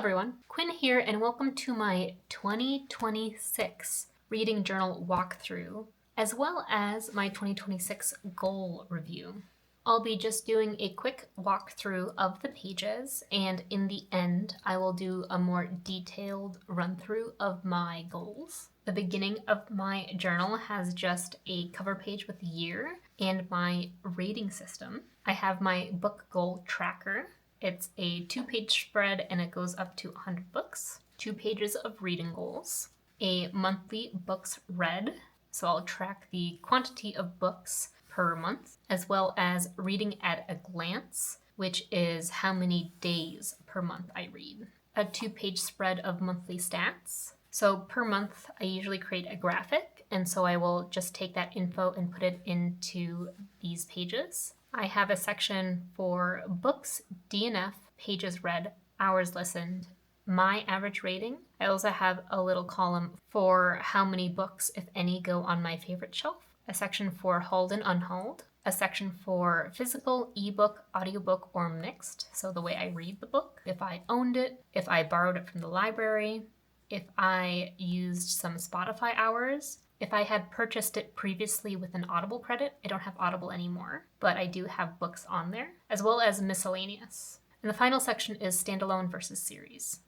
everyone, Quinn here and welcome to my 2026 reading journal walkthrough, as well as my 2026 goal review. I'll be just doing a quick walkthrough of the pages, and in the end, I will do a more detailed run-through of my goals. The beginning of my journal has just a cover page with the year and my rating system. I have my book goal tracker. It's a 2-page spread and it goes up to 100 books. 2 pages of reading goals. A monthly books read, so I'll track the quantity of books per month, as well as reading at a glance, which is how many days per month I read. A 2-page spread of monthly stats. So per month, I usually create a graphic, and so I will just take that info and put it into these pages. I have a section for books, DNF, pages read, hours listened, my average rating. I also have a little column for how many books, if any, go on my favorite shelf. A section for hauled and unhauled. A section for physical, ebook, audiobook, or mixed, so the way I read the book. If I owned it, if I borrowed it from the library, if I used some Spotify hours, if I had purchased it previously with an Audible credit. I don't have Audible anymore, but I do have books on there, as well as miscellaneous. And the final section is standalone versus series.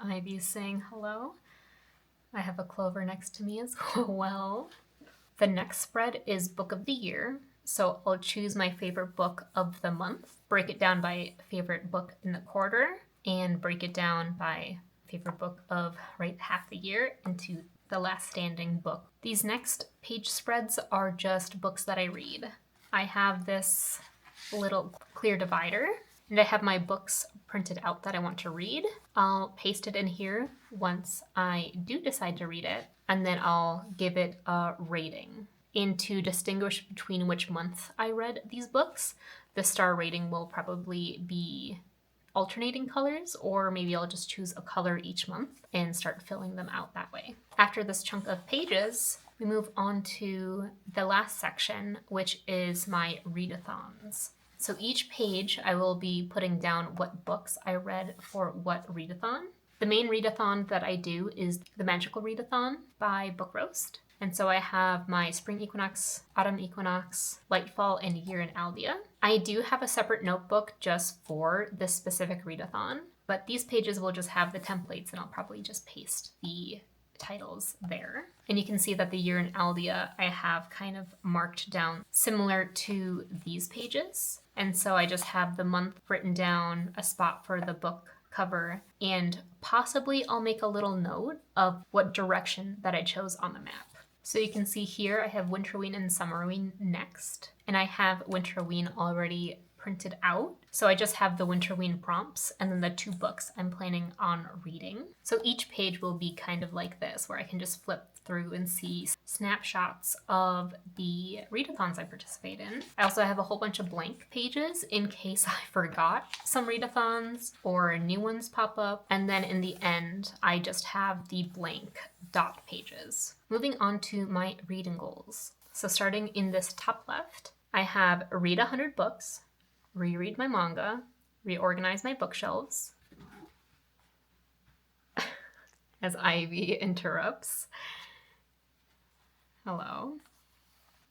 Ivy's saying hello. I have a Clover next to me as well. The next spread is book of the year. So I'll choose my favorite book of the month, break it down by favorite book in the quarter, and break it down by favorite book of half the year into the last standing book. These next page spreads are just books that I read. I have this little clear divider, and I have my books printed out that I want to read. I'll paste it in here once I do decide to read it, and then I'll give it a rating. And to distinguish between which month I read these books, the star rating will probably be alternating colors, or maybe I'll just choose a color each month and start filling them out that way. After this chunk of pages, we move on to the last section, which is my readathons. So each page I will be putting down what books I read for what readathon. The main readathon that I do is the Magical Readathon by Book Roast. And so I have my Spring Equinox, Autumn Equinox, Lightfall, and Year in Aldea. I do have a separate notebook just for this specific readathon, but these pages will just have the templates and I'll probably just paste the titles there. And you can see that the Year in Aldea I have kind of marked down similar to these pages. And so I just have the month written down, a spot for the book cover, and possibly I'll make a little note of what direction that I chose on the map. So you can see here I have Winterween and Summerween next, and I have Winterween already printed out. So I just have the Winterween prompts and then the 2 books I'm planning on reading. So each page will be kind of like this, where I can just flip through and see snapshots of the readathons I participate in. I also have a whole bunch of blank pages in case I forgot some readathons or new ones pop up. And then in the end, I just have the blank dot pages. Moving on to my reading goals. So starting in this top left, I have read 100 books, reread my manga, reorganize my bookshelves, as Ivy interrupts. Hello.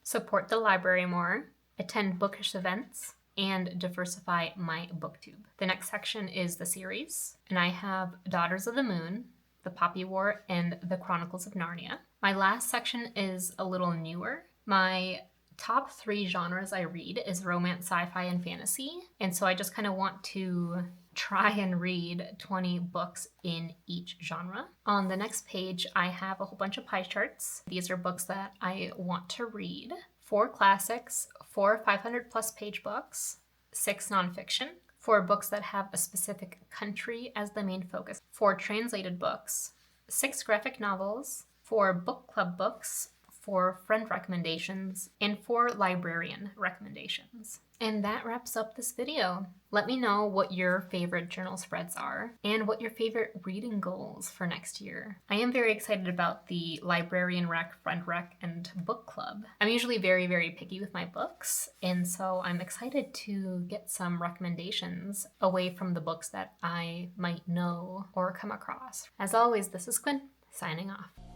Support the library more, attend bookish events, and diversify my booktube. The next section is the series, and I have Daughters of the Moon, The Poppy War, and The Chronicles of Narnia. My last section is a little newer. My top 3 genres I read is romance, sci-fi, and fantasy. And so I just kind of want to try and read 20 books in each genre. On the next page, I have a whole bunch of pie charts. These are books that I want to read. 4 classics, 4 500+ page books, 6 nonfiction, 4 books that have a specific country as the main focus, 4 translated books, 6 graphic novels, 4 book club books, 4 friend recommendations, and 4 librarian recommendations. And that wraps up this video. Let me know what your favorite journal spreads are and what your favorite reading goals for next year. I am very excited about the librarian rec, friend rec, and book club. I'm usually very, very picky with my books, and so I'm excited to get some recommendations away from the books that I might know or come across. As always, this is Quinn, signing off.